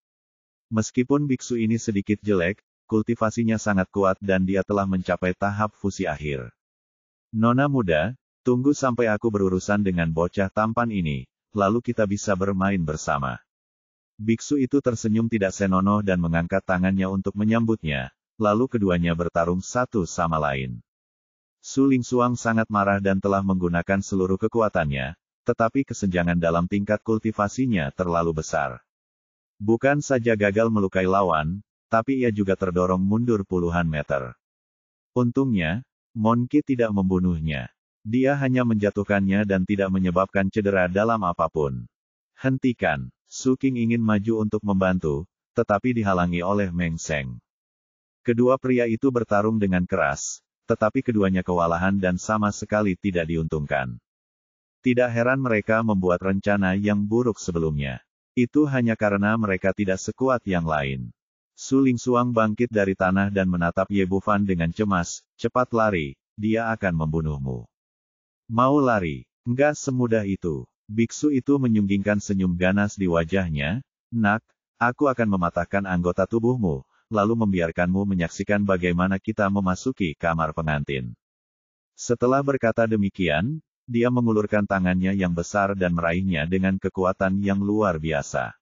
[SPEAKER 1] Meskipun biksu ini sedikit jelek, kultivasinya sangat kuat dan dia telah mencapai tahap fusi akhir. Nona muda, tunggu sampai aku berurusan dengan bocah tampan ini, lalu kita bisa bermain bersama. Biksu itu tersenyum tidak senonoh dan mengangkat tangannya untuk menyambutnya, lalu keduanya bertarung satu sama lain. Su Lingsuang sangat marah dan telah menggunakan seluruh kekuatannya, tetapi kesenjangan dalam tingkat kultivasinya terlalu besar. Bukan saja gagal melukai lawan, tapi ia juga terdorong mundur puluhan meter. Untungnya, Monkey tidak membunuhnya. Dia hanya menjatuhkannya dan tidak menyebabkan cedera dalam apapun. Hentikan! Su Qing ingin maju untuk membantu, tetapi dihalangi oleh Meng Seng. Kedua pria itu bertarung dengan keras, tetapi keduanya kewalahan dan sama sekali tidak diuntungkan. Tidak heran mereka membuat rencana yang buruk sebelumnya. Itu hanya karena mereka tidak sekuat yang lain. Su Lingsuang bangkit dari tanah dan menatap Ye Bufan dengan cemas, cepat lari, dia akan membunuhmu. Mau lari? Enggak semudah itu. Biksu itu menyunggingkan senyum ganas di wajahnya, nak, aku akan mematahkan anggota tubuhmu, lalu membiarkanmu menyaksikan bagaimana kita memasuki kamar pengantin. Setelah berkata demikian, dia mengulurkan tangannya yang besar dan meraihnya dengan kekuatan yang luar biasa.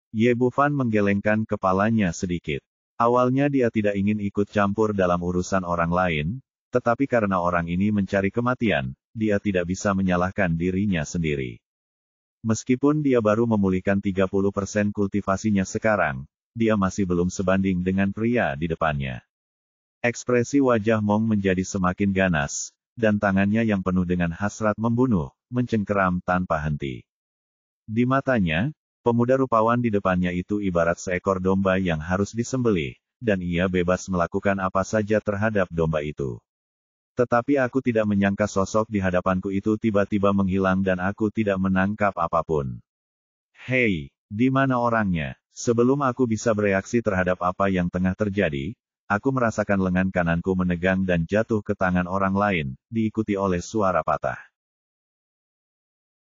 [SPEAKER 1] Ye Bufan menggelengkan kepalanya sedikit. Awalnya dia tidak ingin ikut campur dalam urusan orang lain, tetapi karena orang ini mencari kematian, dia tidak bisa menyalahkan dirinya sendiri. Meskipun dia baru memulihkan 30% kultivasinya sekarang, dia masih belum sebanding dengan pria di depannya. Ekspresi wajah Mong menjadi semakin ganas, dan tangannya yang penuh dengan hasrat membunuh, mencengkeram tanpa henti. Di matanya, pemuda rupawan di depannya itu ibarat seekor domba yang harus disembelih, dan ia bebas melakukan apa saja terhadap domba itu. Tetapi aku tidak menyangka sosok di hadapanku itu tiba-tiba menghilang dan aku tidak menangkap apapun. Hei, di mana orangnya? Sebelum aku bisa bereaksi terhadap apa yang tengah terjadi, aku merasakan lengan kananku menegang dan jatuh ke tangan orang lain, diikuti oleh suara patah.